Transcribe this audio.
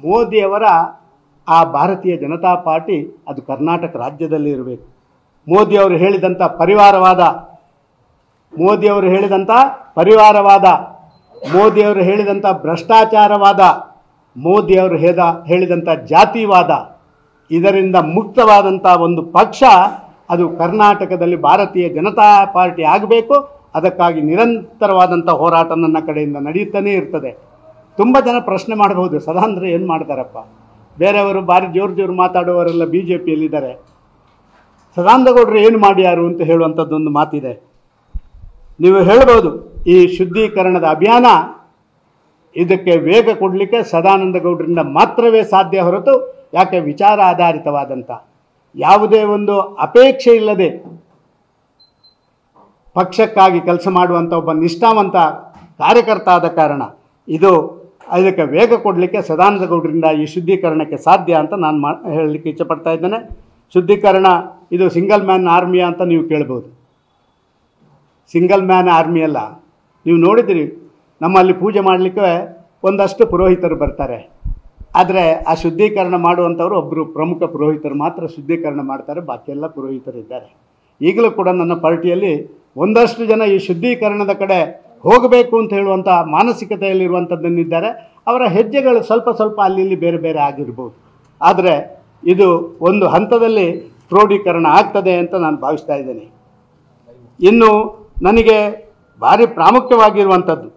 ಮೋದಿಯವರ ಆ ಭಾರತೀಯ ಜನತಾ ಪಾರ್ಟಿ ಅದು ಕರ್ನಾಟಕ ರಾಜ್ಯದಲ್ಲಿ ಇರಬೇಕು. ಮೋದಿಯವರು ಹೇಳಿದಂಥ ಪರಿವಾರವಾದ, ಮೋದಿಯವರು ಹೇಳಿದಂಥ ಭ್ರಷ್ಟಾಚಾರವಾದ, ಮೋದಿಯವರು ಹೇಳಿದಂಥ ಜಾತಿವಾದ, ಇದರಿಂದ ಮುಕ್ತವಾದಂಥ ಒಂದು ಪಕ್ಷ ಅದು ಕರ್ನಾಟಕದಲ್ಲಿ ಭಾರತೀಯ ಜನತಾ ಪಾರ್ಟಿ ಆಗಬೇಕು. ಅದಕ್ಕಾಗಿ ನಿರಂತರವಾದಂಥ ಹೋರಾಟ ನನ್ನ ಕಡೆಯಿಂದ ನಡೆಯುತ್ತಲೇ ಇರ್ತದೆ. ತುಂಬ ಜನ ಪ್ರಶ್ನೆ ಮಾಡಬಹುದು, ಸದಾನಂದರು ಏನು ಮಾಡ್ತಾರಪ್ಪ, ಬೇರೆಯವರು ಭಾರಿ ಜೋರು ಮಾತಾಡುವವರೆಲ್ಲ ಬಿ ಜೆ ಪಿಯಲ್ಲಿದ್ದಾರೆ, ಸದಾನಂದಗೌಡರು ಏನು ಮಾಡ್ಯಾರು ಅಂತ ಹೇಳುವಂಥದ್ದೊಂದು ಮಾತಿದೆ. ನೀವು ಹೇಳ್ಬೋದು, ಈ ಶುದ್ಧೀಕರಣದ ಅಭಿಯಾನ ಇದಕ್ಕೆ ವೇಗ ಕೊಡಲಿಕ್ಕೆ ಸದಾನಂದಗೌಡರಿಂದ ಮಾತ್ರವೇ ಸಾಧ್ಯ ಹೊರತು, ಯಾಕೆ ವಿಚಾರ ಆಧಾರಿತವಾದಂಥ ಯಾವುದೇ ಒಂದು ಅಪೇಕ್ಷೆ ಇಲ್ಲದೆ ಪಕ್ಷಕ್ಕಾಗಿ ಕೆಲಸ ಮಾಡುವಂಥ ಒಬ್ಬ ನಿಷ್ಠಾವಂತ ಕಾರ್ಯಕರ್ತ ಆದ ಕಾರಣ ಇದಕ್ಕೆ ವೇಗ ಕೊಡಲಿಕ್ಕೆ ಸದಾನಂದಗೌಡರಿಂದ ಈ ಶುದ್ಧೀಕರಣಕ್ಕೆ ಸಾಧ್ಯ ಅಂತ ನಾನು ಹೇಳಲಿಕ್ಕೆ ಇಚ್ಛಪಡ್ತಾ ಇದ್ದೇನೆ. ಶುದ್ಧೀಕರಣ ಇದು ಸಿಂಗಲ್ ಮ್ಯಾನ್ ಆರ್ಮಿ ಅಂತ ನೀವು ಕೇಳ್ಬೋದು. ಸಿಂಗಲ್ ಮ್ಯಾನ್ ಆರ್ಮಿ ಅಲ್ಲ. ನೀವು ನೋಡಿದಿರಿ, ನಮ್ಮಲ್ಲಿ ಪೂಜೆ ಮಾಡಲಿಕ್ಕೆ ಒಂದಷ್ಟು ಪುರೋಹಿತರು ಬರ್ತಾರೆ, ಆದರೆ ಆ ಶುದ್ಧೀಕರಣ ಮಾಡುವಂಥವರು ಒಬ್ಬರು ಪ್ರಮುಖ ಪುರೋಹಿತರು ಮಾತ್ರ ಶುದ್ಧೀಕರಣ ಮಾಡ್ತಾರೆ, ಬಾಕಿಯೆಲ್ಲ ಪುರೋಹಿತರಿದ್ದಾರೆ. ಈಗಲೂ ಕೂಡ ನನ್ನ ಪಾರ್ಟಿಯಲ್ಲಿ ಒಂದಷ್ಟು ಜನ ಈ ಶುದ್ಧೀಕರಣದ ಕಡೆ ಹೋಗಬೇಕು ಅಂತ ಹೇಳುವಂಥ ಮಾನಸಿಕತೆಯಲ್ಲಿರುವಂಥದ್ದನ್ನಿದ್ದಾರೆ. ಅವರ ಹೆಜ್ಜೆಗಳು ಸ್ವಲ್ಪ ಅಲ್ಲಿ ಬೇರೆ ಬೇರೆ ಆಗಿರ್ಬೋದು, ಆದರೆ ಇದು ಒಂದು ಹಂತದಲ್ಲಿ ಕ್ರೋಢೀಕರಣ ಆಗ್ತದೆ ಅಂತ ನಾನು ಭಾವಿಸ್ತಾ ಇದ್ದೇನೆ. ಇನ್ನು ನನಗೆ ಭಾರಿ ಪ್ರಾಮುಖ್ಯವಾಗಿರುವಂಥದ್ದು,